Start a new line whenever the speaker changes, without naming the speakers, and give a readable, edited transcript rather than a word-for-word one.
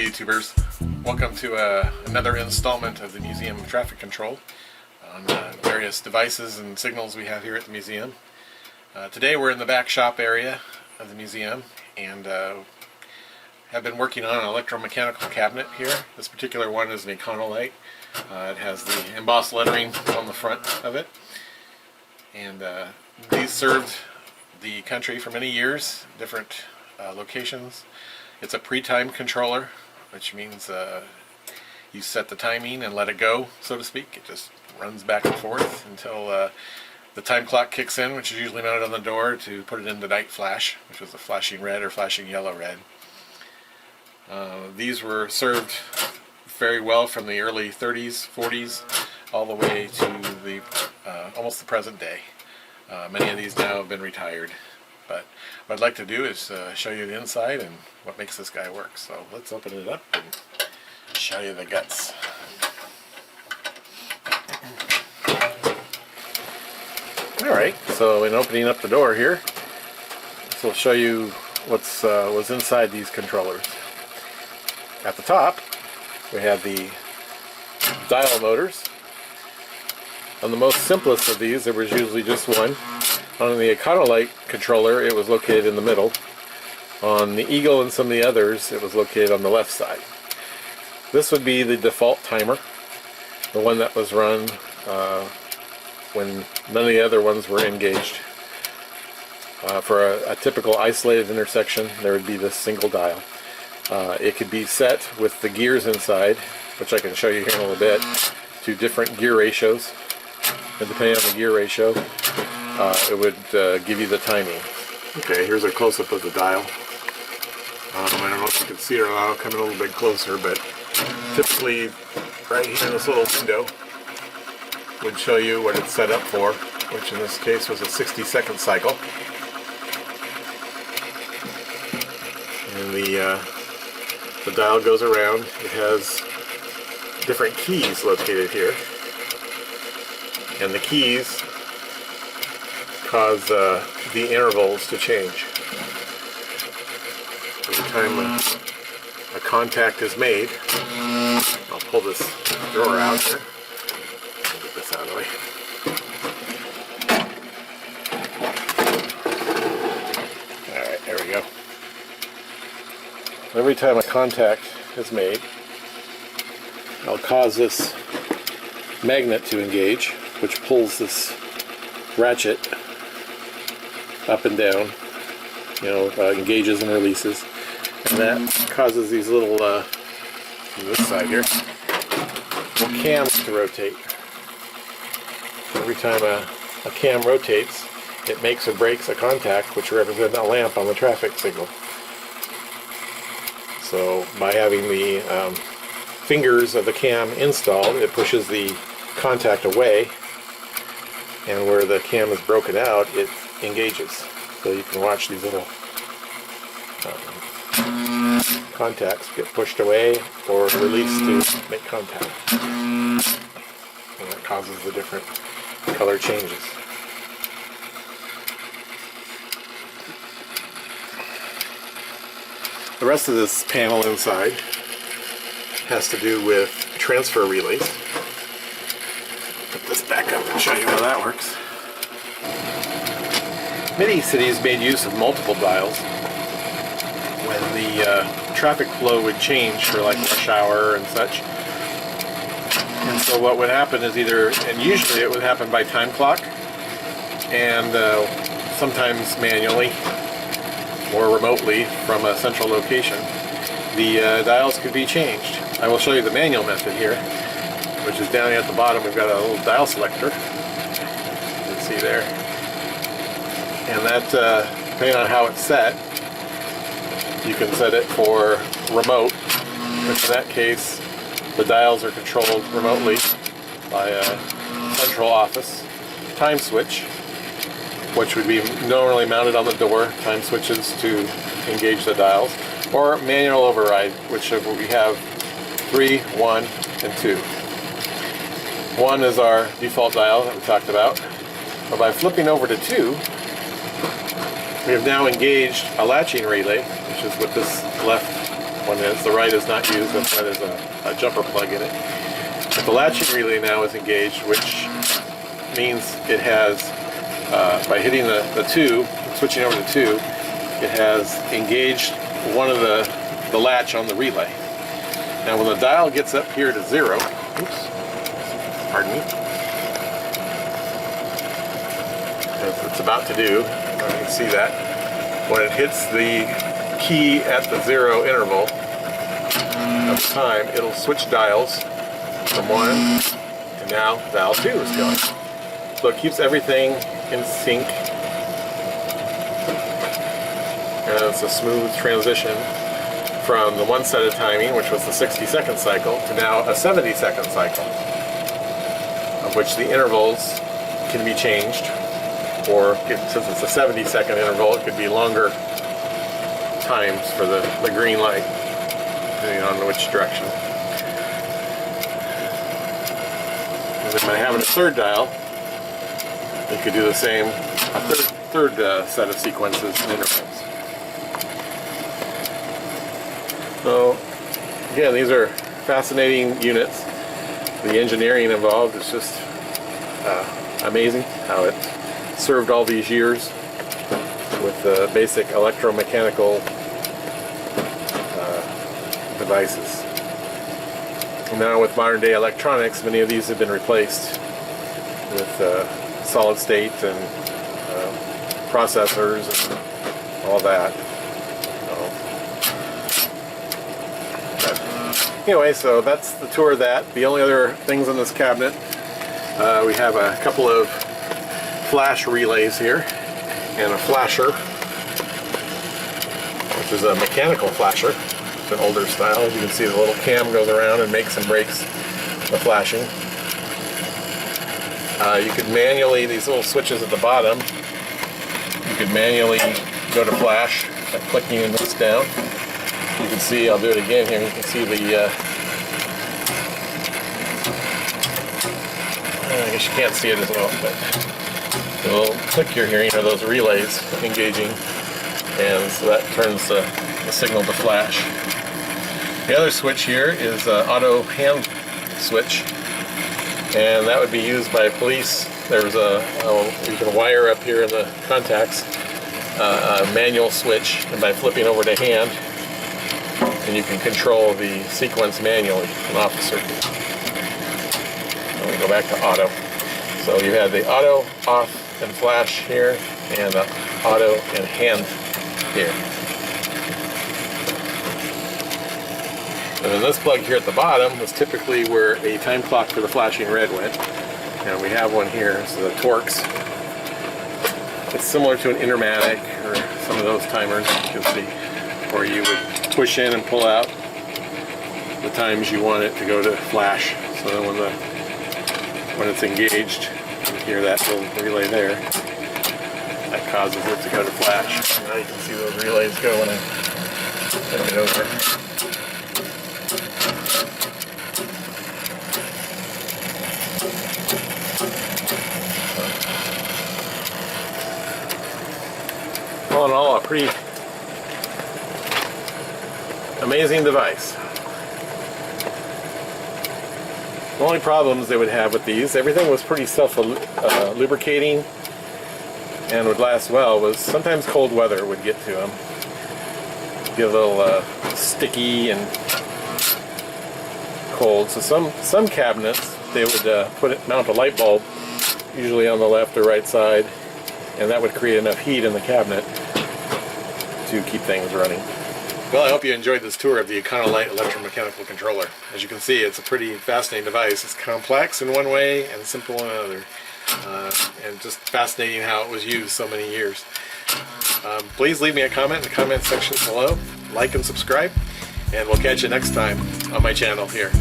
YouTubers. Welcome to another installment of the Museum of Traffic Control on various devices and signals we have here at the museum. Today we're in the back shop area of the museum and have been working on an electromechanical cabinet here. This particular one is an Econolite. It has the embossed lettering on the front of it, and these served the country for many years, different locations. It's a pre-timed controller, which means you set the timing and let it go, so to speak. It just runs back and forth until the time clock kicks in, which is usually mounted on the door to put it into night flash, which was a flashing red or flashing yellow-red. These were served very well from the early 30s, 40s, all the way to the almost the present day. Many of these now have been retired. But what I'd like to do is show you the inside and what makes this guy work. So let's open it up and show you the guts. Alright, so in opening up the door here, this will show you what's inside these controllers. At the top, we have the dial motors. On the most simplest of these, there was usually just one. On the Econolite controller, it was located in the middle. On the Eagle and some of the others, it was located on the left side. This would be the default timer, the one that was run when none of the other ones were engaged. For a typical isolated intersection, there would be this single dial. It could be set with the gears inside, which I can show you here in a little bit, to different gear ratios. And depending on the gear ratio, it would give you the timing. Okay, here's a close-up of the dial. I don't know if you can see it or not. I'll come in a little bit closer, but typically right here in this little window would show you what it's set up for, which in this case was a 60-second cycle. And the dial goes around. It has different keys located here. And the keys cause the intervals to change. Every time a contact is made, I'll pull this drawer out here. I'll get this out of the way. Alright, there we go. Every time a contact is made, I'll cause this magnet to engage, which pulls this ratchet up and down, engages and releases, and that causes these little, from this side here, little cams to rotate. Every time a cam rotates, it makes or breaks a contact, which represents a lamp on the traffic signal. So by having the fingers of the cam installed, it pushes the contact away, and where the cam is broken out, it engages. So you can watch these little contacts get pushed away or released to make contact. And that causes the different color changes. The rest of this panel inside has to do with transfer relays. Put this back up and show you how that works. Many cities made use of multiple dials when the traffic flow would change for like rush hour and such. And so what would happen is and usually it would happen by time clock, and sometimes manually or remotely from a central location, the dials could be changed. I will show you the manual method here, which is down here at the bottom. We've got a little dial selector, you can see there, and that, depending on how it's set, you can set it for remote, which in that case the dials are controlled remotely by a central office. Time switch, which would be normally mounted on the door, time switches to engage the dials, or manual override, which we have 3, 1, and 2. 1 is our default dial that we talked about. But by flipping over to 2, we have now engaged a latching relay, which is what this left one is. The right is not used, that is a jumper plug in it. But the latching relay now is engaged, which means it has, by hitting the 2, switching over to 2, it has engaged one of the latch on the relay. Now when the dial gets up here to 0, oops, pardon me, as it's about to do, you can see that, when it hits the key at the 0 interval of time, it'll switch dials from 1, and now dial 2 is going. So it keeps everything in sync, and it's a smooth transition from the 1 set of timing, which was the 60-second cycle, to now a 70-second cycle, of which the intervals can be changed, or since it's a 70-second interval, it could be longer times for the green light, depending on which direction. And then by having a third dial, you could do the same, a third set of sequences and intervals. So, again, these are fascinating units. The engineering involved is just amazing how it served all these years with the basic electromechanical devices. And now with modern day electronics, many of these have been replaced with solid state and processors and all that. Anyway, so that's the tour of that. The only other things in this cabinet, we have a couple of flash relays here and a flasher, which is a mechanical flasher. It's an older style. As you can see, the little cam goes around and makes and breaks the flashing. You could manually, these little switches at the bottom, you could manually go to flash by clicking this down. You can see, I'll do it again here, you can see the, I guess you can't see it as well, but the little click you're hearing are those relays engaging, and so that turns the signal to flash. The other switch here is an auto hand switch, and that would be used by police. There's you can wire up here in the contacts a manual switch, and by flipping over to hand, and you can control the sequence manually, an officer. And we go back to auto. So you have the auto, off, and flash here, and the auto and hand here. And then this plug here at the bottom was typically where a time clock for the flashing red went. And we have one here, so the Torx. It's similar to an Intermatic or some of those timers you can see, where you would push in and pull out the times you want it to go to flash. So then when it's engaged, you can hear that little relay there. That causes it to go to flash. Now you can see those relays go when I turn it over. All in all, a pretty amazing device. The only problems they would have with these, everything was pretty self-lubricating and would last well, was sometimes cold weather would get to them. Get a little sticky and cold. So some cabinets, they would mount a light bulb, usually on the left or right side, and that would create enough heat in the cabinet to keep things running. Well, I hope you enjoyed this tour of the Econolite electromechanical controller. As you can see, it's a pretty fascinating device. It's complex in one way and simple in another. And just fascinating how it was used so many years. Please leave me a comment in the comment section below. Like and subscribe. And we'll catch you next time on my channel here.